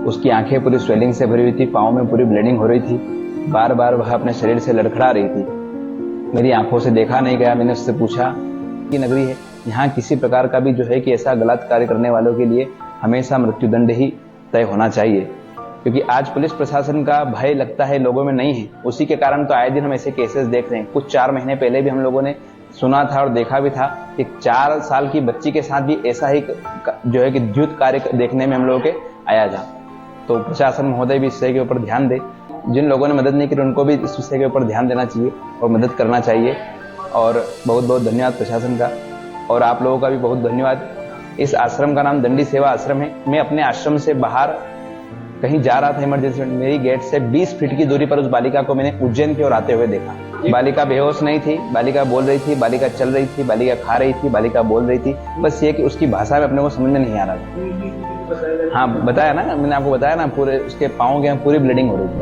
उसकी आंखें पूरी स्वेलिंग से भरी हुई थी, पाँव में पूरी ब्लीडिंग हो रही थी, बार बार वह अपने शरीर से लड़खड़ा रही थी। मेरी आंखों से देखा नहीं गया। मैंने उससे पूछा कि नगरी है, यहाँ किसी प्रकार का भी जो है कि ऐसा गलत कार्य करने वालों के लिए हमेशा मृत्युदंड ही तय होना चाहिए, क्योंकि आज पुलिस प्रशासन का भय लगता है लोगों में नहीं है। उसी के कारण तो आए दिन हम ऐसे केसेस देख रहे हैं। कुछ 4 महीने पहले भी हम लोगों ने सुना था और देखा भी था कि 4 साल की बच्ची के साथ भी ऐसा ही जो है कि द्युत कार्य देखने में हम लोगों के आया था। तो प्रशासन महोदय भी इस विषय के ऊपर ध्यान दे। जिन लोगों ने मदद नहीं की उनको भी इस विषय के ऊपर ध्यान देना चाहिए और मदद करना चाहिए। और बहुत बहुत धन्यवाद प्रशासन का, और आप लोगों का भी बहुत धन्यवाद। इस आश्रम का नाम दंडी सेवा आश्रम है। मैं अपने आश्रम से बाहर कहीं जा रहा था इमरजेंसी में, मेरी गेट से 20 फीट की दूरी पर उस बालिका को मैंने उज्जैन की ओर आते हुए देखा। बालिका बेहोश नहीं थी, बालिका बोल रही थी, बालिका चल रही थी, बालिका खा रही थी, बालिका बोल रही थी। बस ये कि उसकी भाषा में अपने को समझ में नहीं आ रहा था। हाँ बताया ना, मैंने आपको बताया ना, पूरे उसके पाँव के पूरी ब्लीडिंग हो रही थी।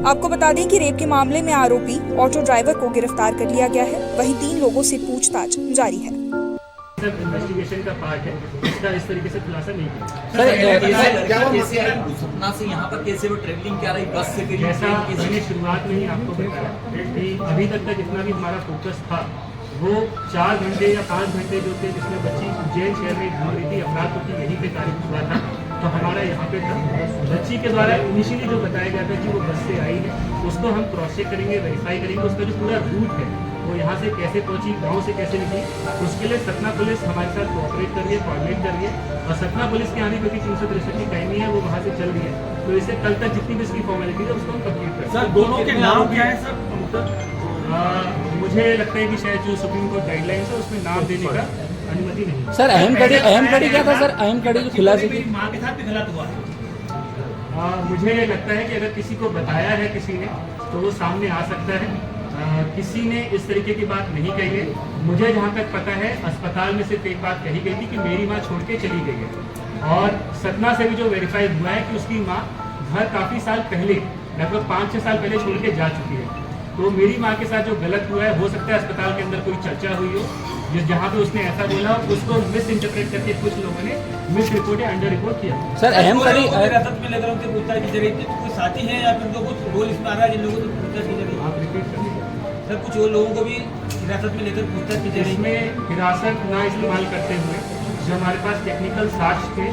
आपको बता दें कि रेप के मामले में आरोपी ऑटो ड्राइवर को गिरफ्तार कर लिया गया है। वहीं 3 लोगों से पूछताछ जारी है। सब इन्वेस्टिगेशन का पार्ट है, इसका इस तरीके से खुलासा नहीं किया। सतना से यहाँ पर कैसे वो ट्रेवलिंग क्या रही, बस से? जैसा मैंने शुरुआत में ही आपको बताया कि अभी तक जितना भी हमारा फोकस था वो 4 घंटे या 5 घंटे जो थे जिसमें बच्ची उज्जैन शहर में घूम रही थी, अपराध की यहीं पे तारीख हुआ था, तो हमारा यहाँ पे था। बच्ची के द्वारा इनिशियली जो बताया गया था कि वो बस से आई है, उसको हम क्रॉस चेक करेंगे, वेरीफाई करेंगे, उसका जो पूरा रूट है वो यहाँ से कैसे पहुंची, गांव से कैसे निकली, उसके लिए सतना पुलिस हमारे साथ कोऑपरेट कर रही है, कोऑर्डिनेट कर रही है। और सतना पुलिस के आने क्योंकि 363 की टाइमिंग है वो वहाँ से चल रही है, तो इसे कल तक जितनी भी इसकी फॉर्मेलिटी है उसको हम कंप्लीट करें। सर दोनों के नाम क्या है सर? मुझे लगता है कि शायद जो सुप्रीम कोर्ट गाइडलाइंस है उसमें नाम देने का अनुमति नहीं। सर अहम कड़ी क्या था सर? अहम कड़ी खुलासे की मां के साथ भी गलत हुआ। मुझे लगता है कि अगर किसी को बताया है किसी ने तो वो सामने आ सकता है। किसी ने इस तरीके की बात नहीं कही है। मुझे जहाँ तक पता है अस्पताल में सिर्फ एक बात कही गई थी कि मेरी माँ छोड़ के चली गई है, और सतना से भी जो वेरीफाई हुआ है कि उसकी माँ घर काफ़ी साल पहले, लगभग 5-6 साल पहले छोड़ के जा चुकी है। तो मेरी माँ के साथ जो गलत हुआ है, हो सकता है अस्पताल के अंदर कोई चर्चा हुई हो जहाँ पे उसने ऐसा बोला, उसको मिस इंटरप्रेट करके कुछ लोगों ने मिस रिपोर्ट या अंडर रिपोर्ट किया। सर अहम कड़ी हिरासत में लेकर उनसे पूछताछ की जा रही थी, तो कोई साथी है या फिर जो कुछ रोल इसमें आ रहा है जिन लोगों से पूछताछ की जा रही है? आप रिपीट करिए सर। कुछ और लोगों को भी हिरासत में लेकर पूछताछ की जा रही है? इसमें हिरासत ना इस्तेमाल करते हुए जो हमारे पास टेक्निकल साक्ष्य थे,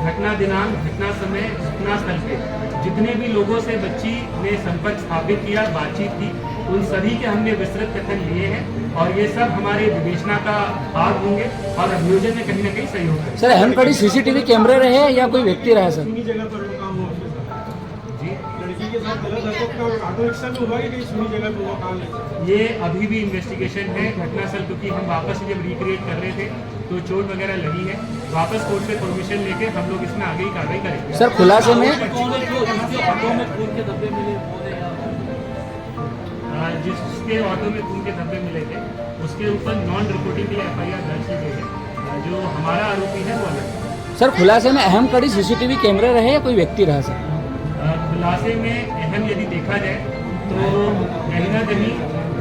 घटना दिनांक, घटना समय, घटना स्थल पे जितने भी लोगों से बच्ची ने संपर्क स्थापित किया, बातचीत की, उन सभी के हमने विस्तृत कथन लिए हैं, और ये सब हमारे विवेचना का भाग होंगे और अभियोजन में कहीं ना कहीं सहयोग करेंगे। सर अहम कड़ी सीसीटीवी कैमरे रहे या कोई व्यक्ति रहा सर? सुनी जगह पर वो काम हुआ जी, लड़की के साथ गलत हरकत ऑटो रिक्शा में हुआ कि कहीं सुनी जगह पर वो काम है? ये अभी भी इन्वेस्टिगेशन है। घटनास्थल क्योंकि हम वापस से जब रिक्रिएट कर रहे थे तो चोट वगैरह लगी है, वापस कोर्ट से परमिशन लेके हम लोग इसमें आगे ही कार्रवाई करेंगे। सर खुलासे में जिसके ऑटो में खून के धब्बे मिले थे उसके ऊपर नॉन रिपोर्टिंग के लिए FIR दर्ज की गई है। जो हमारा आरोपी है वो अलग। सर खुलासे में अहम कड़ी सीसीटीवी कैमरे रहे या कोई व्यक्ति रहा सर? खुलासे में अहम यदि देखा जाए तो कहीं ना कहीं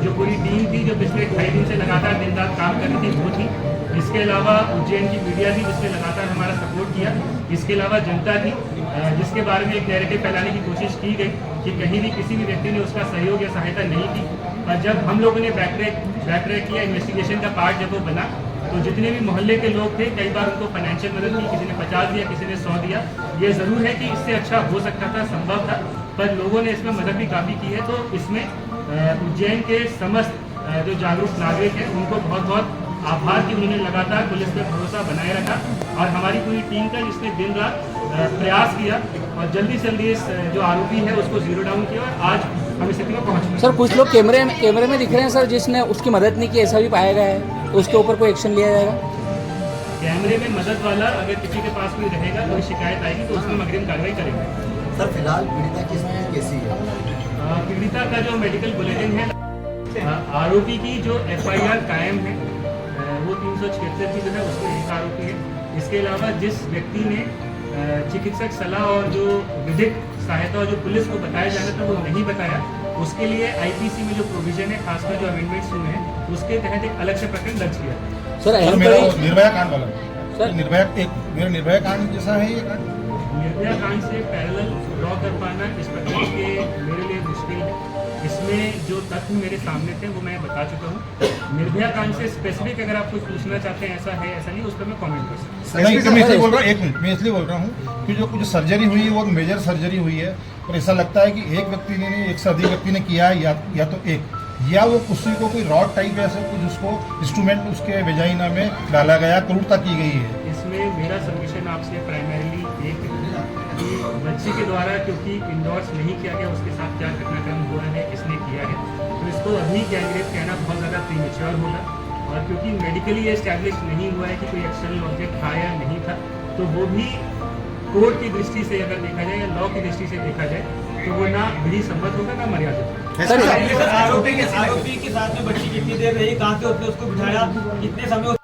जो पूरी टीम थी जो पिछले 2.5 दिन से लगातार दिन रात काम कर रही थी वो थी। इसके अलावा उज्जैन की मीडिया थी जिसने लगातार हमारा सपोर्ट किया। इसके अलावा जनता थी जिसके बारे में एक नैरेटिव फैलाने की कोशिश की गई कि कहीं भी किसी भी व्यक्ति ने उसका सहयोग या सहायता नहीं की। और जब हम लोगों ने बैकट्रैक किया, इन्वेस्टिगेशन का पार्ट जब वो बना, तो जितने भी मोहल्ले के लोग थे कई बार उनको फाइनेंशियल मदद की, किसी ने 50 दिया, किसी ने 100 दिया। ये ज़रूर है कि इससे अच्छा हो सकता था, संभव था, पर लोगों ने इसमें मदद भी काफ़ी की है। तो इसमें उज्जैन के समस्त जो जागरूक नागरिक हैं उनको बहुत बहुत आभार कि उन्होंने लगातार पुलिस पर भरोसा बनाए रखा, और हमारी पूरी टीम का जिसने दिन रात प्रयास किया और जल्दी से जल्दी इस जो आरोपी है उसको जीरो डाउन किया, और आज हम स्थिति में पहुँच गए। सर कुछ लोग कैमरे में दिख रहे हैं सर जिसने उसकी मदद नहीं की, ऐसा भी पाया गया है, तो उसके ऊपर कोई एक्शन लिया जाएगा? कैमरे में मदद वाला अगर किसी के पास कोई रहेगा, कोई शिकायत आएगी तो उसमें अग्रिम कार्रवाई करेंगे। सर फिलहाल पीड़िता की स्थिति कैसी है? पीड़िता का जो मेडिकल बुलेटिन है, आरोपी की जो FIR कायम है वो 376 की जो है उसमें एक आरोपी है। इसके अलावा जिस व्यक्ति ने चिकित्सक सलाह और जो विधिक सहायता जो पुलिस को बताया जाना था वो नहीं बताया, उसके लिए IPC में जो प्रोविजन है, खासकर जो अमेंडमेंट्स हुए हैं उसके तहत एक अलग से प्रकरण दर्ज किया। सर सर अहम मेरा कड़ी- वो निर्भया कांड वाला सर- निर्भया एक मेरा निर्भया कांड जैसा है ये कांड। निर्भया कांड से पैरेलल ड्रॉ कर पाना इस प्रकार के मेरे लिए मुश्किल है। इसमें जो तथ्य मेरे सामने थे वो मैं बता चुका हूँ। निर्भया कांड से स्पेसिफिक अगर आप कुछ पूछना चाहते हैं ऐसा है ऐसा नहीं, उस पर मैं कमेंट कर सकता हूँ। नहीं तो मैं इसलिए बोल रहा हूँ, एक मिनट, मैं इसलिए बोल रहा हूँ कि जो कुछ सर्जरी हुई है वो मेजर सर्जरी हुई है और ऐसा लगता है कि एक व्यक्ति ने नहीं, एक से अधिक व्यक्ति ने किया है या तो एक या वो किसी को कोई रॉड टाइप ऐसा कुछ उसको इंस्ट्रूमेंट उसके वेजाइना में डाला गया, क्रूरता की गई है। इसमें मेरा सबमिशन आपसे प्राइमरीली एक है कि बच्ची के द्वारा क्योंकि इंडोर्स नहीं किया गया उसके साथ क्या घटनाक्रम हुआ है, किसने किया है, तो इसको अभी गैंगरेप कहना बहुत ज़्यादा प्रीमेच्योर होगा। और क्योंकि मेडिकली ये एस्टैब्लिश नहीं हुआ है कि कोई एक्सटर्नल ऑब्जेक्ट था या नहीं था, तो वो भी कोर्ट की दृष्टि से अगर देखा जाए या लॉ की दृष्टि से देखा जाए तो वो ना विधि सम्मत होगा ना मर्यादित होगा। सर आरोपी के साथ में बच्ची कितनी देर रही, कहाँ पे उसने उसको बिठाया, कितने समय